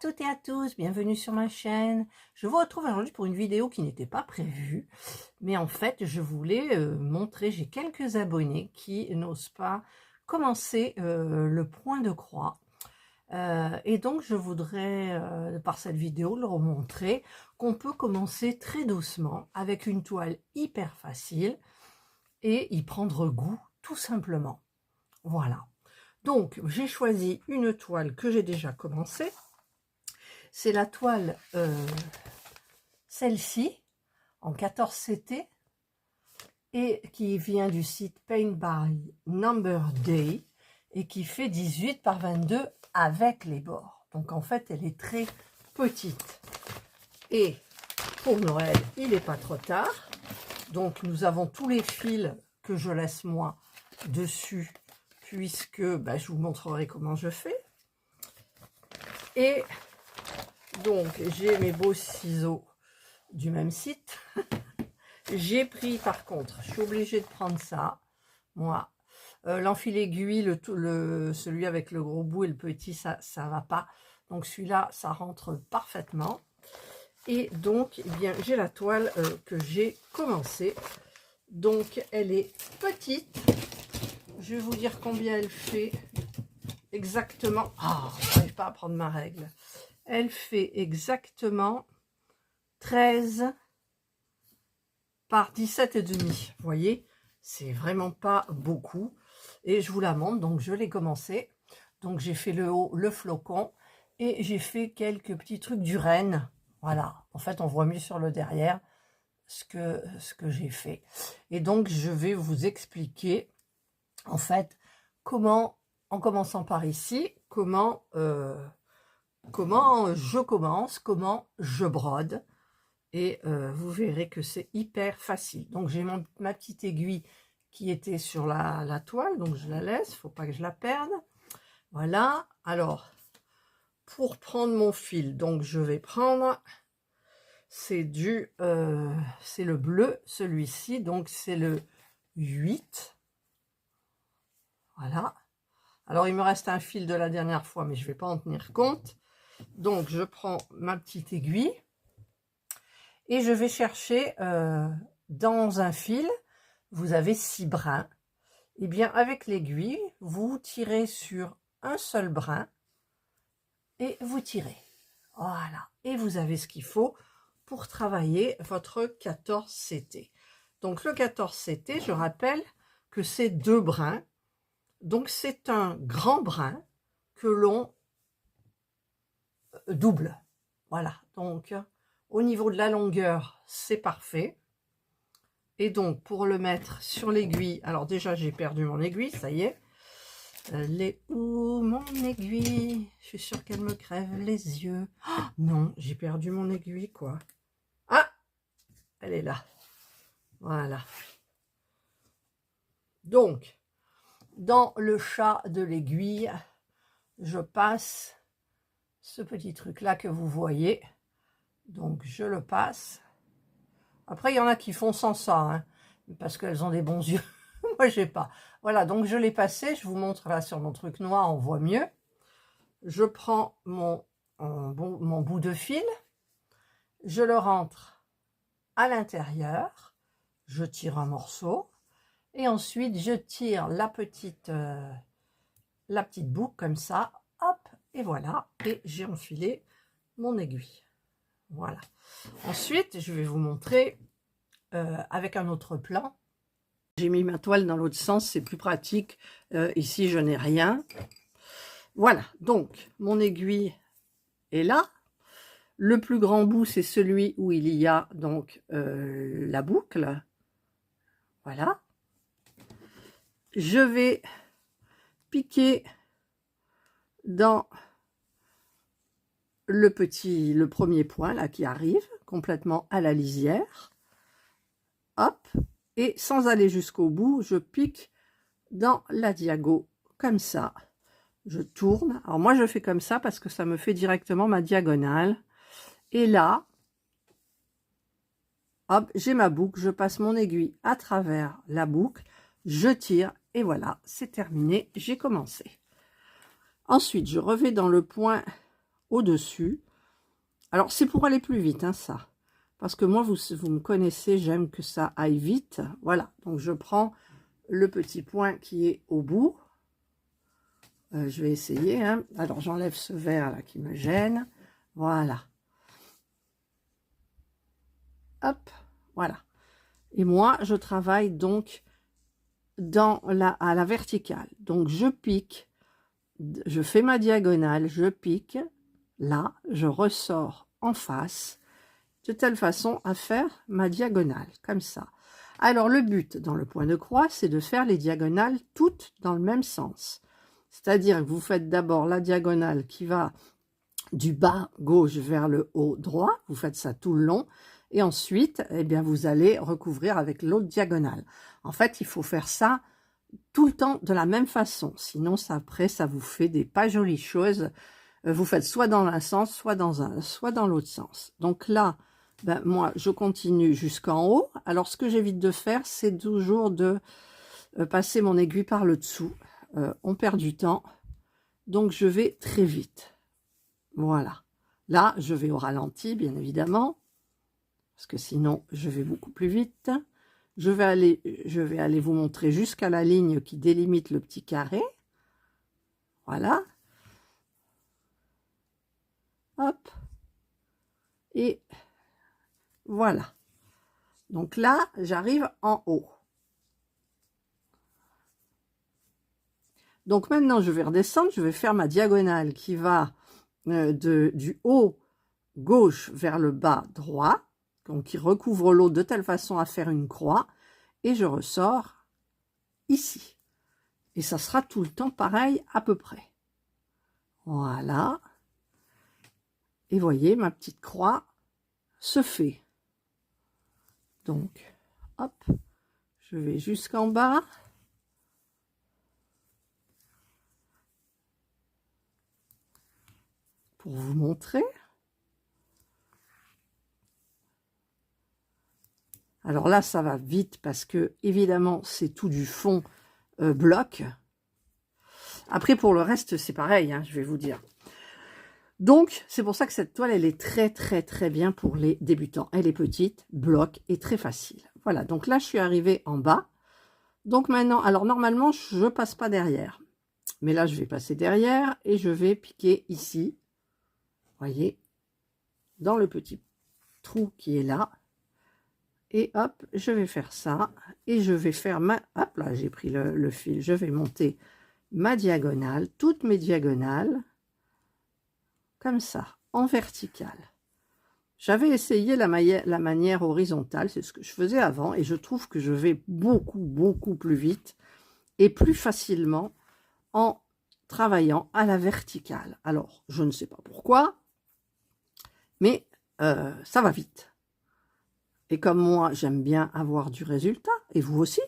toutes et à tous, bienvenue sur ma chaîne. Je vous retrouve aujourd'hui pour une vidéo qui n'était pas prévue, mais en fait je voulais montrer, j'ai quelques abonnés qui n'osent pas commencer le point de croix. Et donc je voudrais par cette vidéo leur montrer qu'on peut commencer très doucement avec une toile hyper facile et y prendre goût tout simplement. Voilà. Donc, j'ai choisi une toile que j'ai déjà commencée. C'est la toile, celle-ci, en 14 CT, et qui vient du site Paint by Number Day, et qui fait 18 par 22 avec les bords. Donc, en fait, elle est très petite. Et pour Noël, il n'est pas trop tard. Donc, nous avons tous les fils que je laisse moi dessus, puisque je vous montrerai comment je fais. Et donc, j'ai mes beaux ciseaux du même site. J'ai pris, par contre, je suis obligée de prendre ça, moi. L'enfil aiguille, celui avec le gros bout et le petit, ça va pas. Donc, celui-là, ça rentre parfaitement. Et donc, eh bien, j'ai la toile que j'ai commencée. Donc, elle est petite. Je vais vous dire combien elle fait exactement. Ah, je n'arrive pas à prendre ma règle. Elle fait exactement 13 par 17,5. Vous voyez, c'est vraiment pas beaucoup. Et je vous la montre, donc je l'ai commencé. Donc j'ai fait le haut, le flocon, et j'ai fait quelques petits trucs du renne. Voilà, en fait on voit mieux sur le derrière ce que j'ai fait. Et donc je vais vous expliquer en fait comment, en commençant par ici, comment je commence, comment je brode. Et vous verrez que c'est hyper facile. Donc j'ai ma petite aiguille qui était sur la toile, donc je la laisse, il ne faut pas que je la perde. Voilà, alors pour prendre mon fil, donc je vais prendre, c'est le bleu, celui-ci, donc c'est le 8. Voilà. Alors il me reste un fil de la dernière fois, mais je ne vais pas en tenir compte. Donc je prends ma petite aiguille et je vais chercher dans un fil, vous avez 6 brins. Et bien avec l'aiguille, vous tirez sur un seul brin et vous tirez. Voilà. Et vous avez ce qu'il faut pour travailler votre 14 CT. Donc le 14 CT, je rappelle que c'est 2 brins. Donc c'est un grand brin que l'on double. Voilà. Donc au niveau de la longueur, c'est parfait. Et donc, pour le mettre sur l'aiguille, alors déjà, j'ai perdu mon aiguille, ça y est. Elle est où, mon aiguille? Je suis sûre qu'elle me crève les yeux. Oh, non, j'ai perdu mon aiguille, quoi. Ah, elle est là. Voilà. Donc, dans le chat de l'aiguille, je passe ce petit truc-là que vous voyez. Donc, je le passe. Après, il y en a qui font sans ça, hein, parce qu'elles ont des bons yeux. Moi, j'ai pas. Voilà, donc je l'ai passé. Je vous montre là sur mon truc noir, on voit mieux. Je prends mon bout de fil. Je le rentre à l'intérieur. Je tire un morceau. Et ensuite, je tire la petite boucle comme ça. Hop, et voilà. Et j'ai enfilé mon aiguille. Voilà. Ensuite, je vais vous montrer avec un autre plan. J'ai mis ma toile dans l'autre sens, c'est plus pratique. Ici, je n'ai rien. Voilà, donc mon aiguille est là. Le plus grand bout, c'est celui où il y a donc la boucle. Voilà. Je vais piquer dans le premier point là qui arrive, complètement à la lisière. Hop, et sans aller jusqu'au bout, je pique dans la diago, comme ça. Je tourne. Alors moi, je fais comme ça parce que ça me fait directement ma diagonale. Et là, hop, j'ai ma boucle. Je passe mon aiguille à travers la boucle. Je tire et voilà, c'est terminé. J'ai commencé. Ensuite, je revais dans le point au-dessus. Alors, c'est pour aller plus vite, hein, ça. Parce que moi, vous me connaissez, j'aime que ça aille vite. Voilà, donc je prends le petit point qui est au bout. Je vais essayer, hein. Alors, j'enlève ce vert là qui me gêne. Voilà. Hop, voilà. Et moi, je travaille donc à la verticale. Donc, je pique, je fais ma diagonale, je pique. Là, je ressors en face, de telle façon à faire ma diagonale, comme ça. Alors, le but dans le point de croix, c'est de faire les diagonales toutes dans le même sens. C'est-à-dire que vous faites d'abord la diagonale qui va du bas gauche vers le haut droit. Vous faites ça tout le long. Et ensuite, eh bien, vous allez recouvrir avec l'autre diagonale. En fait, il faut faire ça tout le temps de la même façon. Sinon, après, ça vous fait des pas jolies choses. Vous faites soit dans un sens, soit dans l'autre sens. Donc là, ben, moi, je continue jusqu'en haut. Alors, ce que j'évite de faire, c'est toujours de passer mon aiguille par le dessous. On perd du temps. Donc, je vais très vite. Voilà. Là, je vais au ralenti, bien évidemment. Parce que sinon, je vais beaucoup plus vite. Je vais aller vous montrer jusqu'à la ligne qui délimite le petit carré. Voilà. Hop. Et voilà. Donc là, j'arrive en haut. Donc maintenant, je vais redescendre, je vais faire ma diagonale qui va du haut gauche vers le bas droit, donc qui recouvre l'eau de telle façon à faire une croix, et je ressors ici. Et ça sera tout le temps pareil à peu près. Voilà. Et voyez, ma petite croix se fait. Donc, hop, je vais jusqu'en bas. Pour vous montrer. Alors là, ça va vite parce que, évidemment, c'est tout du fond bloc. Après, pour le reste, c'est pareil, hein, je vais vous dire. Donc, c'est pour ça que cette toile, elle est très, très, très bien pour les débutants. Elle est petite, bloc et très facile. Voilà, donc là, je suis arrivée en bas. Donc maintenant, alors normalement, je passe pas derrière. Mais là, je vais passer derrière et je vais piquer ici. Voyez, dans le petit trou qui est là. Et hop, je vais faire ça. Et je vais faire ma... Hop, là, j'ai pris le fil. Je vais monter ma diagonale, toutes mes diagonales. Comme ça, en verticale. J'avais essayé la manière horizontale, c'est ce que je faisais avant, et je trouve que je vais beaucoup plus vite et plus facilement en travaillant à la verticale. Alors, je ne sais pas pourquoi, mais ça va vite. Et comme moi, j'aime bien avoir du résultat, et vous aussi.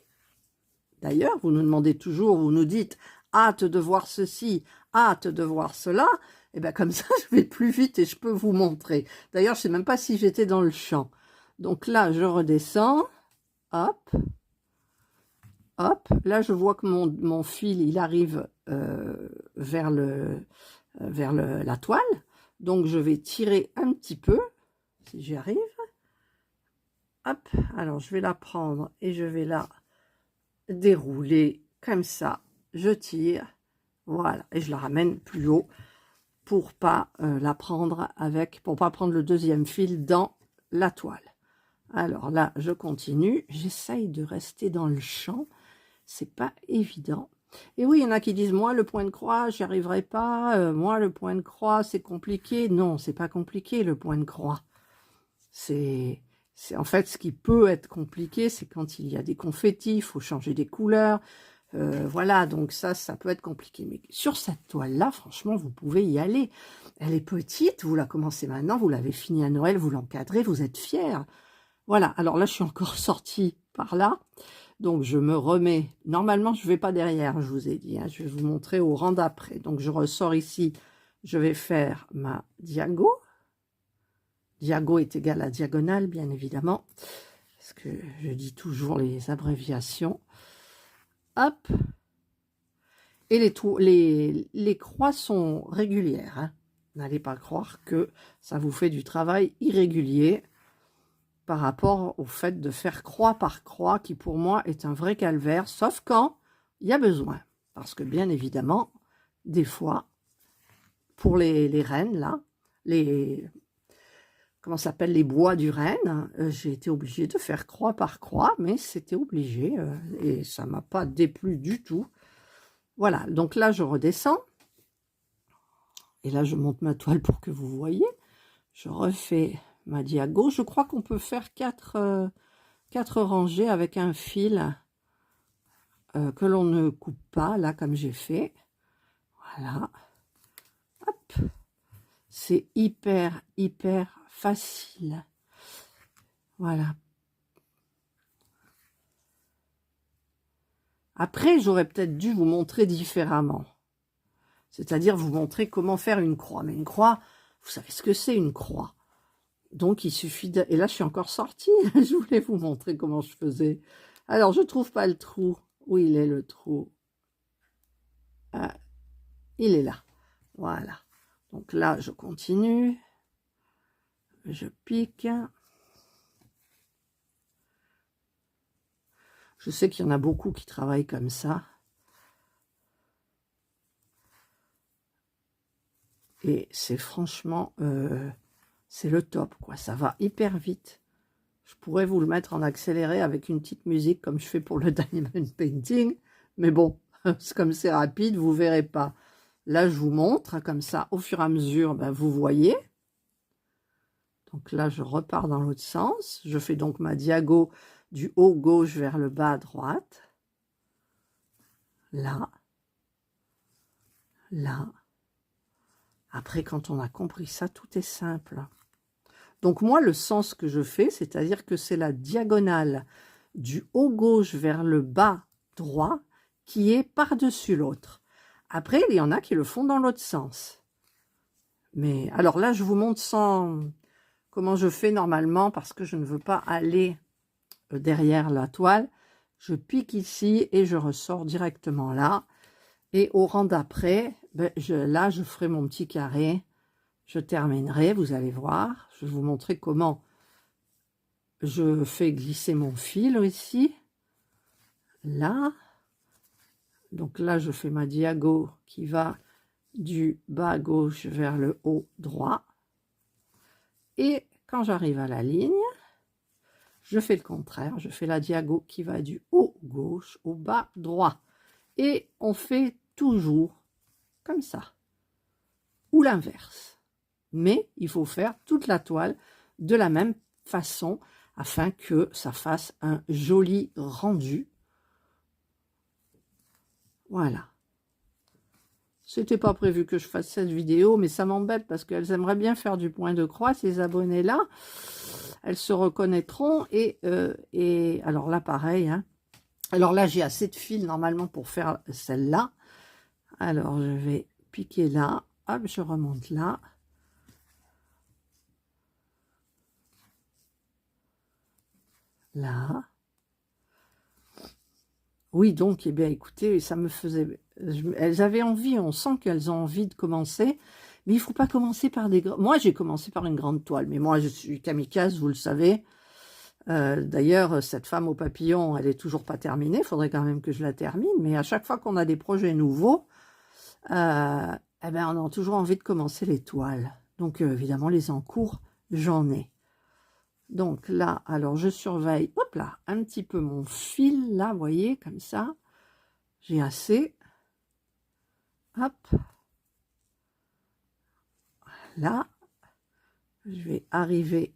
D'ailleurs, vous nous demandez toujours, vous nous dites « hâte de voir ceci, hâte de voir cela », et bien comme ça, je vais plus vite et je peux vous montrer. D'ailleurs, je ne sais même pas si j'étais dans le champ. Donc là, je redescends. Hop. Hop. Là, je vois que mon fil, il arrive vers la toile. Donc, je vais tirer un petit peu, si j'y arrive. Hop. Alors, je vais la prendre et je vais la dérouler comme ça. Je tire. Voilà. Et je la ramène plus haut. Pour pas la prendre pour pas prendre le deuxième fil dans la toile. Alors là, je continue. J'essaye de rester dans le champ. C'est pas évident. Et oui, il y en a qui disent, moi, le point de croix, j'y arriverai pas. Moi, le point de croix, c'est compliqué. Non, c'est pas compliqué, le point de croix. C'est en fait, ce qui peut être compliqué, c'est quand il y a des confettis, il faut changer des couleurs. Voilà, donc ça peut être compliqué. Mais sur cette toile-là, franchement, vous pouvez y aller. Elle est petite, vous la commencez maintenant, vous l'avez finie à Noël, vous l'encadrez, vous êtes fiers. Voilà, alors là, je suis encore sortie par là. Donc, je me remets. Normalement, je ne vais pas derrière, je vous ai dit. Hein, je vais vous montrer au rang d'après. Donc, je ressors ici. Je vais faire ma diago. Diago est égal à diagonale, bien évidemment. Parce que je dis toujours les abréviations. Hop. Et les croix sont régulières. Hein. n'allez pas croire que ça vous fait du travail irrégulier par rapport au fait de faire croix par croix, qui pour moi est un vrai calvaire, sauf quand il y a besoin. Parce que bien évidemment, des fois, pour les rennes, là, comment ça s'appelle, les bois du renne, j'ai été obligée de faire croix par croix, mais c'était obligé, et ça m'a pas déplu du tout. Voilà, donc là, je redescends, et là, je monte ma toile pour que vous voyez. Je refais ma diago. Je crois qu'on peut faire 4 rangées avec un fil que l'on ne coupe pas, là, comme j'ai fait. Voilà. Hop. C'est hyper, hyper facile. Voilà. Après, j'aurais peut-être dû vous montrer différemment. C'est-à-dire vous montrer comment faire une croix. Mais une croix, vous savez ce que c'est une croix. Donc, il suffit de... Et là, je suis encore sortie. Je voulais vous montrer comment je faisais. Alors, je ne trouve pas le trou. Où il est le trou? Ah, il est là. Voilà. Donc là, je continue. Je pique. Je sais qu'il y en a beaucoup qui travaillent comme ça. Et c'est franchement... c'est le top, quoi. Ça va hyper vite. Je pourrais vous le mettre en accéléré avec une petite musique comme je fais pour le diamond painting. Mais bon, comme c'est rapide, vous ne verrez pas. Là, je vous montre, comme ça, au fur et à mesure, ben, vous voyez. Donc là, je repars dans l'autre sens. Je fais donc ma diago du haut gauche vers le bas droite. Là. Là. Après, quand on a compris ça, tout est simple. Donc moi, le sens que je fais, c'est-à-dire que c'est la diagonale du haut gauche vers le bas droit qui est par-dessus l'autre. Après, il y en a qui le font dans l'autre sens. Mais alors là, je vous montre sans comment je fais normalement parce que je ne veux pas aller derrière la toile. Je pique ici et je ressors directement là. Et au rang d'après, ben, là, je ferai mon petit carré. Je terminerai, vous allez voir. Je vais vous montrer comment je fais glisser mon fil ici. Là. Donc là, je fais ma diago qui va du bas gauche vers le haut droit. Et quand j'arrive à la ligne, je fais le contraire. Je fais la diago qui va du haut gauche au bas droit. Et on fait toujours comme ça. Ou l'inverse. Mais il faut faire toute la toile de la même façon afin que ça fasse un joli rendu. Voilà. C'était pas prévu que je fasse cette vidéo, mais ça m'embête parce qu'elles aimeraient bien faire du point de croix, ces abonnés-là. Elles se reconnaîtront. Et alors là, pareil. Hein. Alors là, j'ai assez de fil normalement pour faire celle-là. Alors, je vais piquer là. Hop, je remonte là. Là. Oui, donc, eh bien, écoutez, ça me faisait... Elles avaient envie, on sent qu'elles ont envie de commencer, mais il ne faut pas commencer par des... Moi, j'ai commencé par une grande toile, mais moi, je suis kamikaze, vous le savez. D'ailleurs, cette femme au papillon, elle n'est toujours pas terminée, il faudrait quand même que je la termine, mais à chaque fois qu'on a des projets nouveaux, eh ben, on a toujours envie de commencer les toiles. Donc, évidemment, les encours, j'en ai. Donc là, alors je surveille, hop là, un petit peu mon fil, là, vous voyez, comme ça. J'ai assez. Hop. Là, je vais arriver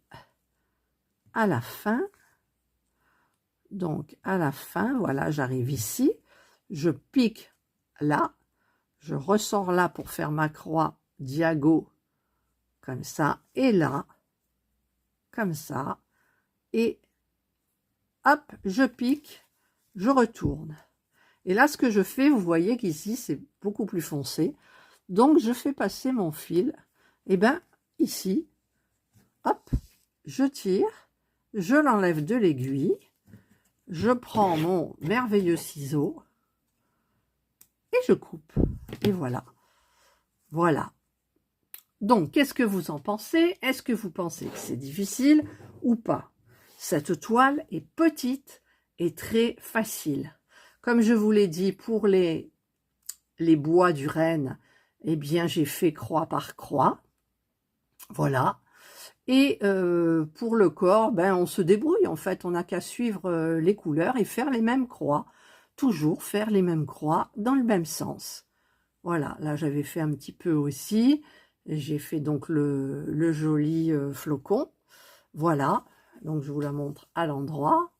à la fin. Donc, à la fin, voilà, j'arrive ici. Je pique là. Je ressors là pour faire ma croix diago, comme ça. Et là, comme ça. Et hop, je pique, je retourne. Et là, ce que je fais, vous voyez qu'ici, c'est beaucoup plus foncé. Donc, je fais passer mon fil. Et bien, ici, hop, je tire, je l'enlève de l'aiguille, je prends mon merveilleux ciseau et je coupe. Et voilà. Voilà. Donc, qu'est-ce que vous en pensez? Est-ce que vous pensez que c'est difficile ou pas? Cette toile est petite et très facile. Comme je vous l'ai dit, pour les bois du renne, eh bien, j'ai fait croix par croix. Voilà. Et pour le corps, ben, on se débrouille, en fait. On n'a qu'à suivre les couleurs et faire les mêmes croix. Toujours faire les mêmes croix dans le même sens. Voilà, là, j'avais fait un petit peu aussi. J'ai fait donc le joli flocon. Voilà, donc je vous la montre à l'endroit.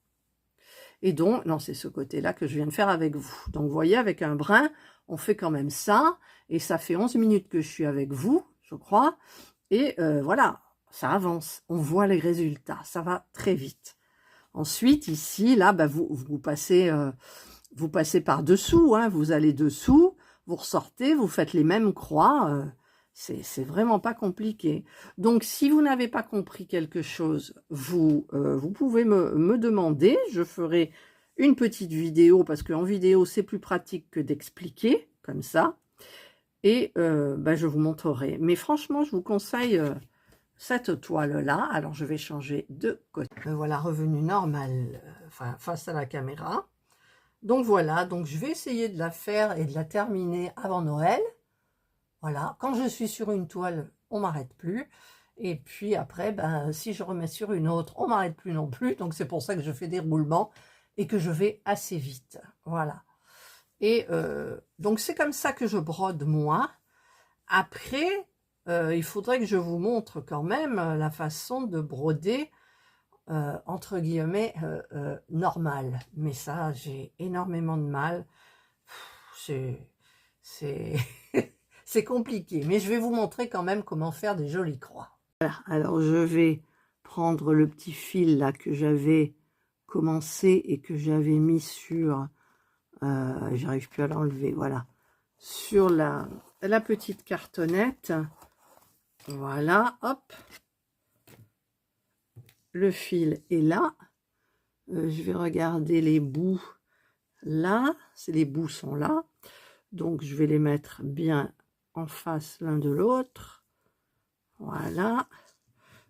Et donc, non, c'est ce côté-là que je viens de faire avec vous. Donc, vous voyez, avec un brin, on fait quand même ça. Et ça fait 11 minutes que je suis avec vous, je crois. Et voilà, ça avance. On voit les résultats. Ça va très vite. Ensuite, ici, là, bah, vous passez par-dessous. Hein, vous allez dessous, vous ressortez, vous faites les mêmes croix. C'est vraiment pas compliqué. Donc, si vous n'avez pas compris quelque chose, vous pouvez me demander. Je ferai une petite vidéo, parce qu'en vidéo, c'est plus pratique que d'expliquer, comme ça. Et ben, je vous montrerai. Mais franchement, je vous conseille cette toile-là. Alors, je vais changer de côté. Voilà, revenu normal, face à la caméra. Donc, voilà. Donc, je vais essayer de la faire et de la terminer avant Noël. Voilà, quand je suis sur une toile, on m'arrête plus. Et puis après, ben, si je remets sur une autre, on m'arrête plus non plus. Donc c'est pour ça que je fais des roulements et que je vais assez vite. Voilà. Et donc c'est comme ça que je brode moi. Après, il faudrait que je vous montre quand même la façon de broder entre guillemets normal. Mais ça, j'ai énormément de mal. C'est c'est compliqué, mais je vais vous montrer quand même comment faire des jolies croix. Voilà, alors je vais prendre le petit fil là que j'avais commencé et que j'avais mis sur, j'arrive plus à l'enlever, voilà, sur la petite cartonnette. Voilà, hop, le fil est là. Je vais regarder les bouts là, les bouts sont là, donc je vais les mettre bien en face l'un de l'autre. Voilà,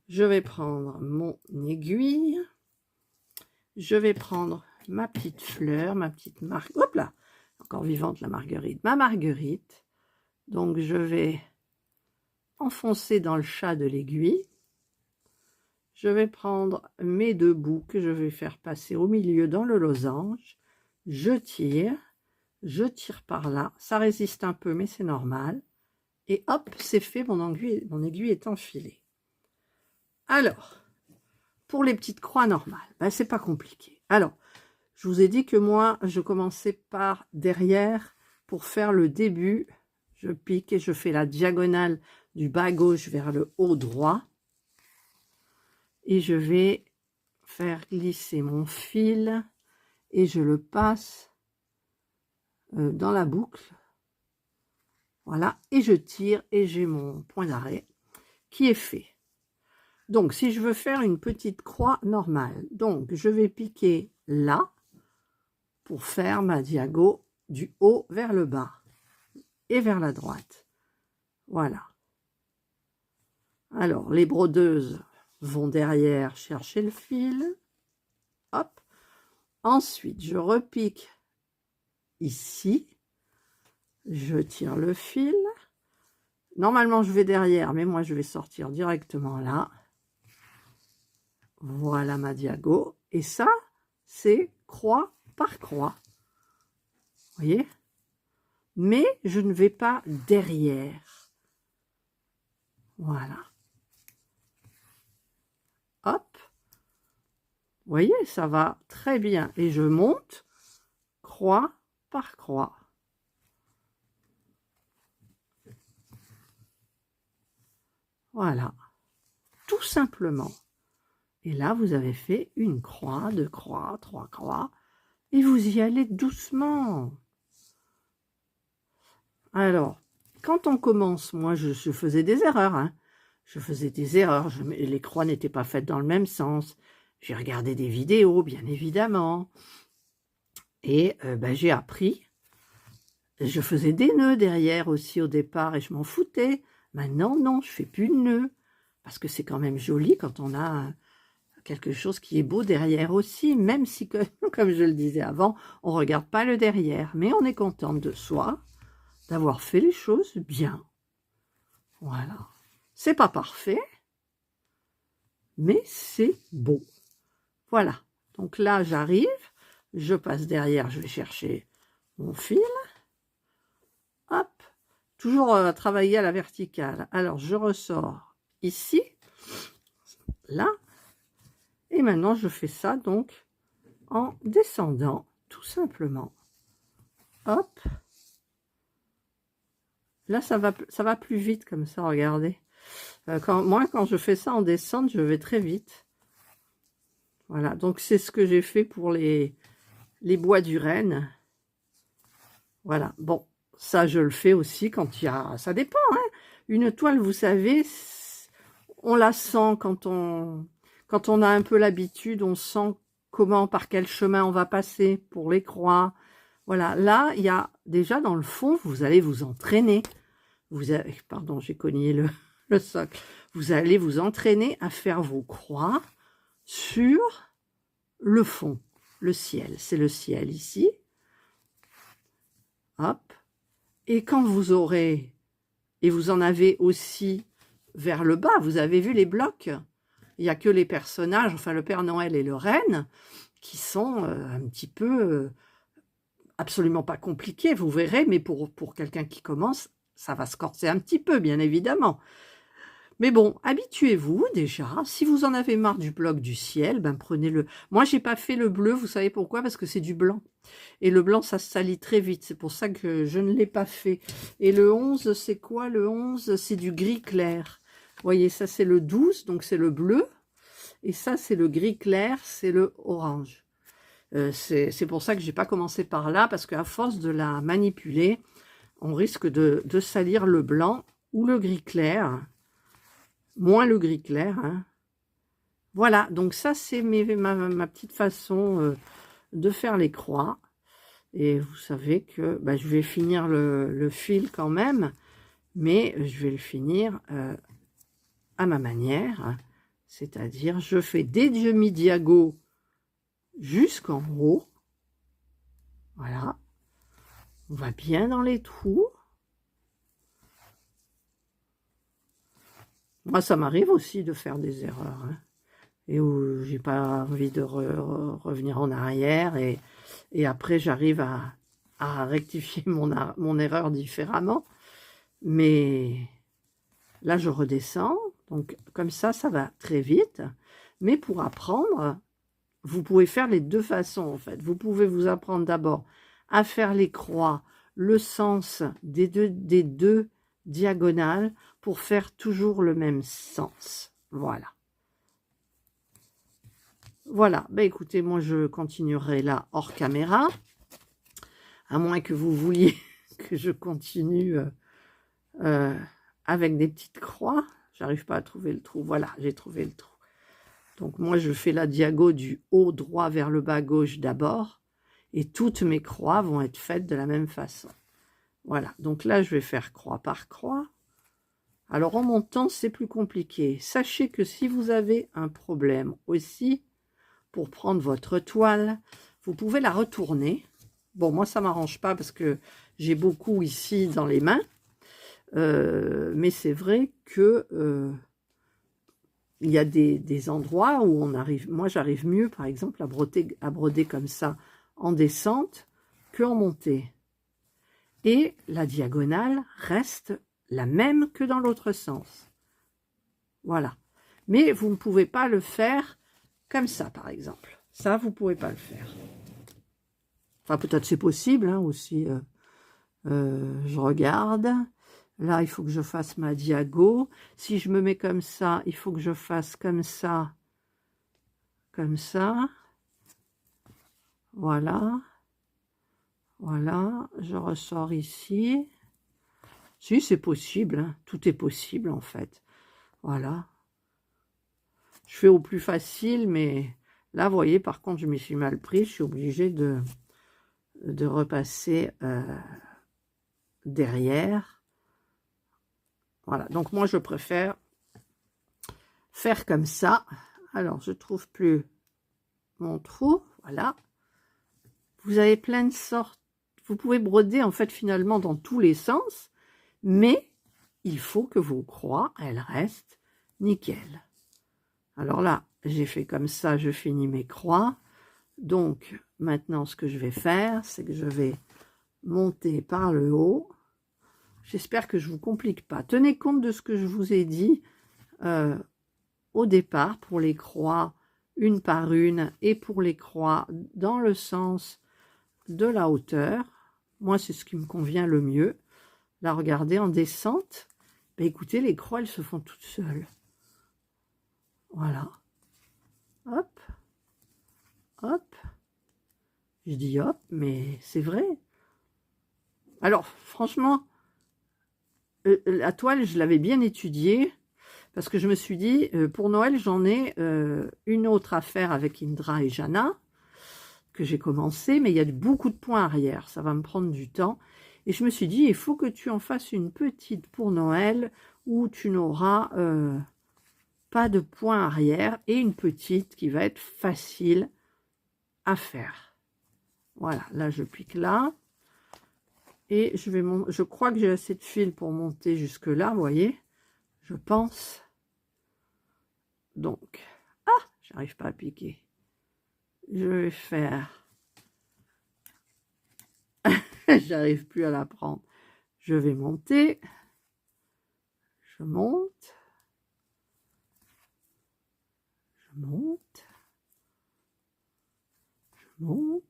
je vais prendre mon aiguille, je vais prendre ma petite fleur, ma petite marque, hop là, encore vivante la marguerite, ma marguerite. Donc je vais enfoncer dans le chat de l'aiguille, je vais prendre mes deux bouts que je vais faire passer au milieu dans le losange, je tire par là, ça résiste un peu mais c'est normal. Et hop, c'est fait, mon aiguille est enfilée. Alors, pour les petites croix normales, ben, c'est pas compliqué. Alors, je vous ai dit que moi, je commençais par derrière pour faire le début. Je pique et je fais la diagonale du bas gauche vers le haut droit. Et je vais faire glisser mon fil et je le passe dans la boucle. Voilà, et je tire et j'ai mon point d'arrêt qui est fait. Donc, si je veux faire une petite croix normale, donc je vais piquer là pour faire ma diago du haut vers le bas et vers la droite. Voilà. Alors, les brodeuses vont derrière chercher le fil. Hop. Ensuite, je repique ici. Je tire le fil. Normalement, je vais derrière, mais moi, je vais sortir directement là. Voilà ma diago. Et ça, c'est croix par croix. Vous voyez? Mais je ne vais pas derrière. Voilà. Hop. Vous voyez, ça va très bien. Et je monte croix par croix. Voilà. Tout simplement. Et là, vous avez fait une croix, deux croix, trois croix. Et vous y allez doucement. Alors, quand on commence, moi, je faisais des erreurs. Hein. Je faisais des erreurs. Les croix n'étaient pas faites dans le même sens. J'ai regardé des vidéos, bien évidemment. Et ben, j'ai appris. Je faisais des nœuds derrière aussi au départ et je m'en foutais. Maintenant, non, je fais plus de nœud. Parce que c'est quand même joli quand on a quelque chose qui est beau derrière aussi, même si, comme je le disais avant, on ne regarde pas le derrière. Mais on est contente de soi, d'avoir fait les choses bien. Voilà. C'est pas parfait, mais c'est beau. Voilà. Donc là, j'arrive, je passe derrière, je vais chercher mon fil. Hop. Toujours travailler à la verticale. Alors, je ressors ici, là. Et maintenant, je fais ça donc en descendant, tout simplement. Hop. Là, ça va plus vite comme ça, regardez. Quand je fais ça en descente, je vais très vite. Voilà, donc c'est ce que j'ai fait pour les bois du Renne. Voilà, bon, ça je le fais aussi quand il y a... Ça dépend, hein. Une toile, vous savez, on la sent quand on a un peu l'habitude, on sent comment, par quel chemin on va passer pour les croix. Voilà, là, il y a déjà dans le fond, vous allez vous entraîner. Pardon, j'ai cogné le socle. Vous allez vous entraîner à faire vos croix sur le fond, le ciel. C'est le ciel ici. Hop. Et quand vous aurez, et vous en avez aussi vers le bas, vous avez vu les blocs. Il n'y a que les personnages, enfin le Père Noël et le Renne, qui sont un petit peu absolument pas compliqués, vous verrez, mais pour quelqu'un qui commence, ça va se corser un petit peu, bien évidemment. Mais bon, habituez-vous déjà. Si vous en avez marre du bloc du ciel, ben prenez-le. Moi, j'ai pas fait le bleu, vous savez pourquoi? Parce que c'est du blanc. Et le blanc, ça se salit très vite. C'est pour ça que je ne l'ai pas fait. Et le 11, c'est quoi? Le 11, c'est du gris clair. Vous voyez, ça, c'est le 12, donc c'est le bleu. Et ça, c'est le gris clair, c'est le orange. C'est pour ça que j'ai pas commencé par là, parce qu'à force de la manipuler, on risque de salir le blanc ou le gris clair. Moins le gris clair. Hein. Voilà, donc ça, c'est ma petite façon de faire les croix. Et vous savez que je vais finir le fil quand même, mais je vais le finir à ma manière. Hein. C'est-à-dire, je fais des demi-diagos jusqu'en haut. Voilà. On va bien dans les trous. Moi, ça m'arrive aussi de faire des erreurs. Hein, et où j'ai pas envie de revenir en arrière. Et après, j'arrive à rectifier mon erreur différemment. Mais là, je redescends. Donc, comme ça va très vite. Mais pour apprendre, vous pouvez faire les deux façons, en fait. Vous pouvez vous apprendre d'abord à faire les croix, le sens des deux diagonales pour faire toujours le même sens. Voilà. Voilà. Ben, écoutez, moi, je continuerai là hors caméra. À moins que vous vouliez que je continue avec des petites croix. J'arrive pas à trouver le trou. Voilà, j'ai trouvé le trou. Donc, moi, je fais la diago du haut droit vers le bas gauche d'abord. Et toutes mes croix vont être faites de la même façon. Voilà. Donc là, je vais faire croix par croix. Alors, en montant, c'est plus compliqué. Sachez que si vous avez un problème aussi, pour prendre votre toile, vous pouvez la retourner. Bon, moi, ça ne m'arrange pas parce que j'ai beaucoup ici dans les mains. Mais c'est vrai que il y a des endroits où on arrive, moi j'arrive mieux par exemple à broder comme ça en descente qu'en montée. Et la diagonale reste la même que dans l'autre sens. Voilà. Mais vous ne pouvez pas le faire comme ça par exemple. Ça, vous ne pouvez pas le faire. Enfin, peut-être c'est possible hein, aussi. Je regarde. Là, il faut que je fasse ma diago. Si je me mets comme ça, il faut que je fasse comme ça. Comme ça. Voilà. Voilà. Je ressors ici. Si, c'est possible. Hein. Tout est possible, en fait. Voilà. Je fais au plus facile, mais là, vous voyez, par contre, je m'y suis mal pris. Je suis obligée de repasser derrière. Voilà, donc moi je préfère faire comme ça. Alors, je trouve plus mon trou, voilà. Vous avez plein de sortes, vous pouvez broder en fait finalement dans tous les sens, mais il faut que vos croix, elles restent nickel. Alors là, j'ai fait comme ça, je finis mes croix. Donc, maintenant, ce que je vais faire, c'est que je vais monter par le haut. J'espère que je ne vous complique pas. Tenez compte de ce que je vous ai dit au départ pour les croix une par une et pour les croix dans le sens de la hauteur. Moi, c'est ce qui me convient le mieux. Là, regardez, en descente, bah, écoutez, les croix, elles se font toutes seules. Voilà. Hop. Hop. Je dis hop, mais c'est vrai. Alors, franchement, la toile, je l'avais bien étudiée, parce que je me suis dit, pour Noël, j'en ai une autre à faire avec Indra et Jana, que j'ai commencé, mais il y a beaucoup de points arrière, ça va me prendre du temps. Et je me suis dit, il faut que tu en fasses une petite pour Noël, où tu n'auras pas de points arrière, et une petite qui va être facile à faire. Voilà, là je pique là. Et je crois que j'ai assez de fil pour monter jusque là, vous voyez, je pense. Donc, j'arrive pas à piquer. Je vais faire, j'arrive plus à la prendre. Je vais monter, je monte, je monte, je monte.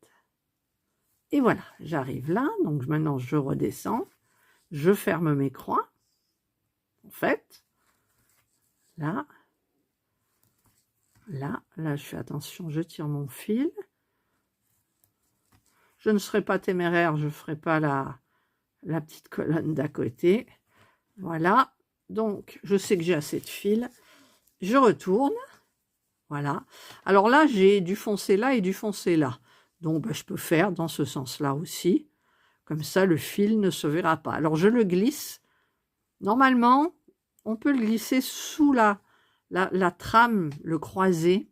Et voilà, j'arrive là, donc maintenant je redescends, je ferme mes croix, en fait, là, là je fais attention, je tire mon fil. Je ne serai pas téméraire, je ne ferai pas la petite colonne d'à côté. Voilà, donc je sais que j'ai assez de fil, je retourne, voilà. Alors là, j'ai du foncé là et du foncé là. Donc, ben, je peux faire dans ce sens-là aussi. Comme ça, le fil ne se verra pas. Alors, je le glisse. Normalement, on peut le glisser sous la trame, le croisé.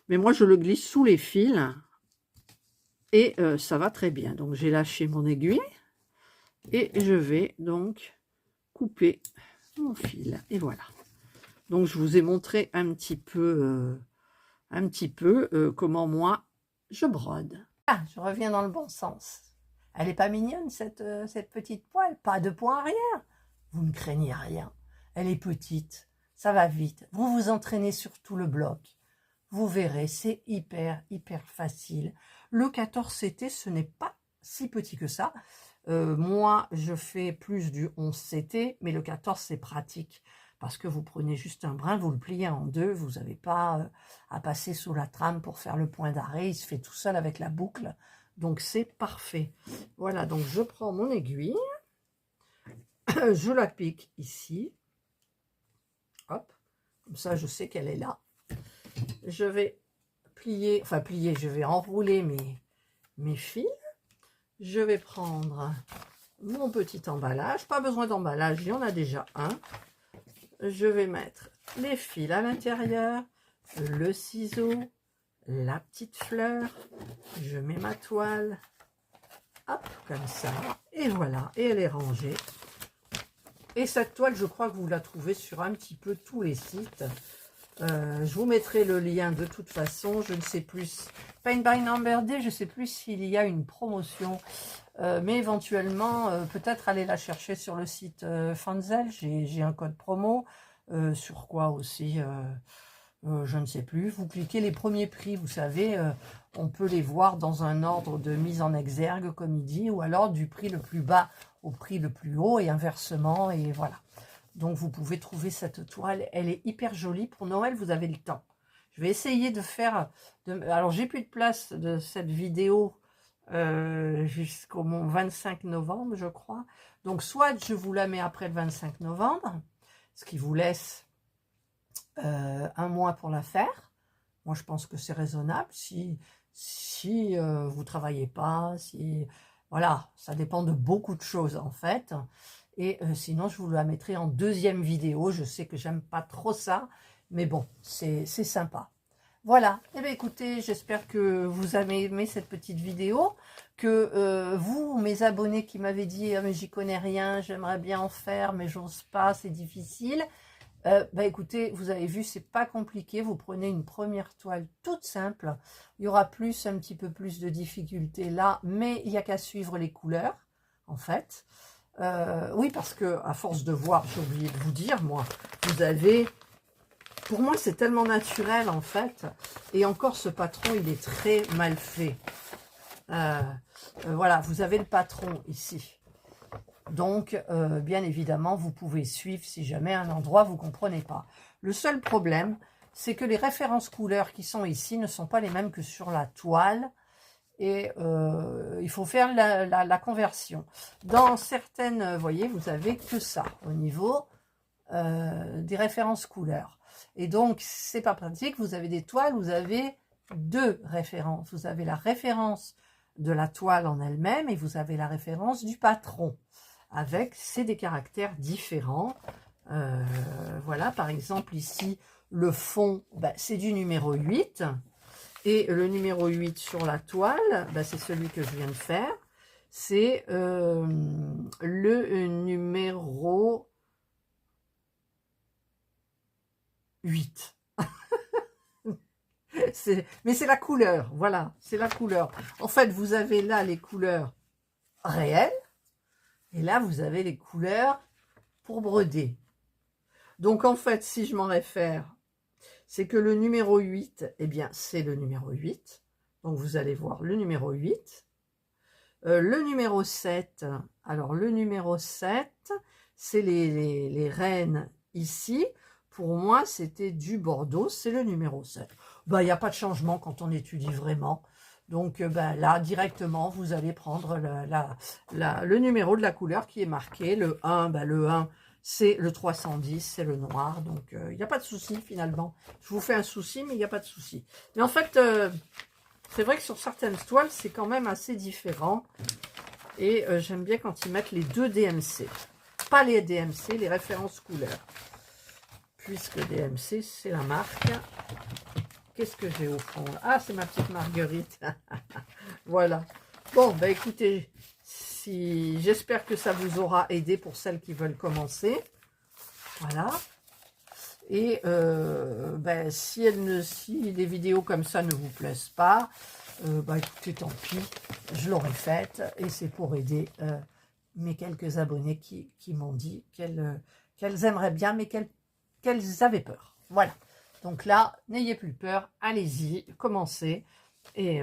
Mais moi, je le glisse sous les fils. Et ça va très bien. Donc, j'ai lâché mon aiguille. Et je vais donc couper mon fil. Et voilà. Donc, je vous ai montré un petit peu comment moi, je brode. Ah, je reviens dans le bon sens. Elle n'est pas mignonne, cette petite poêle. Pas de point arrière. Vous ne craignez rien. Elle est petite. Ça va vite. Vous vous entraînez sur tout le bloc. Vous verrez, c'est hyper facile. Le 14 CT, ce n'est pas si petit que ça. Moi, je fais plus du 11 CT, mais le 14, c'est pratique. Parce que vous prenez juste un brin, vous le pliez en deux, vous n'avez pas à passer sous la trame pour faire le point d'arrêt, il se fait tout seul avec la boucle, donc c'est parfait. Voilà, donc je prends mon aiguille, je la pique ici, hop, comme ça je sais qu'elle est là. Je vais plier, je vais enrouler mes fils, je vais prendre mon petit emballage, pas besoin d'emballage, il y en a déjà un. Je vais mettre les fils à l'intérieur, le ciseau, la petite fleur, je mets ma toile, hop, comme ça, et voilà, et elle est rangée. Et cette toile, je crois que vous la trouvez sur un petit peu tous les sites. Je vous mettrai le lien de toute façon, je ne sais plus, Paint by Number Day, je ne sais plus s'il y a une promotion, mais éventuellement, peut-être aller la chercher sur le site Fanzel, j'ai un code promo, sur quoi aussi, je ne sais plus. Vous cliquez les premiers prix, vous savez, on peut les voir dans un ordre de mise en exergue, comme il dit, ou alors du prix le plus bas au prix le plus haut, et inversement, et voilà. Donc, vous pouvez trouver cette toile. Elle est hyper jolie. Pour Noël, vous avez le temps. Je vais essayer de faire... Alors, j'ai plus de place de cette vidéo jusqu'au 25 novembre, je crois. Donc, soit je vous la mets après le 25 novembre, ce qui vous laisse un mois pour la faire. Moi, je pense que c'est raisonnable. Si vous ne travaillez pas, si... Voilà, ça dépend de beaucoup de choses, en fait. Et sinon, je vous la mettrai en deuxième vidéo. Je sais que j'aime pas trop ça, mais bon, c'est sympa. Voilà, eh bien écoutez, j'espère que vous avez aimé cette petite vidéo, que vous, mes abonnés qui m'avaient dit ah, mais j'y connais rien, j'aimerais bien en faire, mais j'ose pas, c'est difficile. Bah écoutez, vous avez vu, c'est pas compliqué, vous prenez une première toile toute simple, il y aura un petit peu plus de difficultés là, mais il n'y a qu'à suivre les couleurs, en fait. Oui, parce que à force de voir, j'ai oublié de vous dire, moi, vous avez... Pour moi, c'est tellement naturel, en fait. Et encore, ce patron, il est très mal fait. Voilà, vous avez le patron ici. Donc, bien évidemment, vous pouvez suivre si jamais un endroit, vous ne comprenez pas. Le seul problème, c'est que les références couleurs qui sont ici ne sont pas les mêmes que sur la toile. Et il faut faire la conversion. Dans certaines, vous voyez, vous avez que ça au niveau des références couleurs. Et donc, c'est pas pratique. Vous avez des toiles, vous avez deux références. Vous avez la référence de la toile en elle-même et vous avez la référence du patron. Avec, c'est des caractères différents. Voilà, par exemple, ici, le fond, ben, c'est du numéro 8. Et le numéro 8 sur la toile, ben, c'est celui que je viens de faire. C'est le numéro 8. Mais c'est la couleur, voilà, c'est la couleur. En fait, vous avez là les couleurs réelles, et là, vous avez les couleurs pour broder. Donc, en fait, si je m'en réfère, c'est que le numéro 8, eh bien, c'est le numéro 8. Donc, vous allez voir le numéro 8. Le numéro 7, alors le numéro 7, c'est les reines ici. Pour moi, c'était du Bordeaux, c'est le numéro 7. Ben, il n'y a pas de changement quand on étudie vraiment. Donc ben, là, directement, vous allez prendre le numéro de la couleur qui est marqué. Le 1, ben, le 1, c'est le 310, c'est le noir. Donc, il n'y a pas de souci, finalement. Je vous fais un souci, mais il n'y a pas de souci. Mais en fait, c'est vrai que sur certaines toiles, c'est quand même assez différent. Et j'aime bien quand ils mettent les deux DMC. Pas les DMC, les références couleurs. Puisque DMC, c'est la marque. Qu'est-ce que j'ai au fond? Ah, c'est ma petite Marguerite. Voilà. Bon, ben écoutez, j'espère que ça vous aura aidé pour celles qui veulent commencer. Voilà. Et ben, si les vidéos comme ça ne vous plaisent pas, ben écoutez, tant pis, je l'aurais faite. Et c'est pour aider mes quelques abonnés qui m'ont dit qu'elles aimeraient bien, mais qu'elles avaient peur. Voilà. Donc là, n'ayez plus peur, allez-y, commencez. Et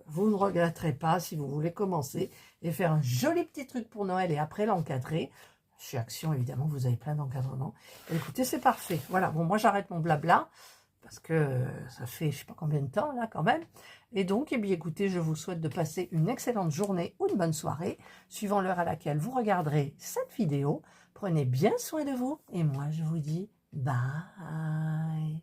vous ne regretterez pas si vous voulez commencer et faire un joli petit truc pour Noël et après l'encadrer. Chez Action, évidemment, vous avez plein d'encadrements. Écoutez, c'est parfait. Voilà, bon, moi j'arrête mon blabla parce que ça fait je ne sais pas combien de temps là quand même. Et donc, eh bien, écoutez, je vous souhaite de passer une excellente journée ou une bonne soirée, suivant l'heure à laquelle vous regarderez cette vidéo. Prenez bien soin de vous et moi je vous dis bye.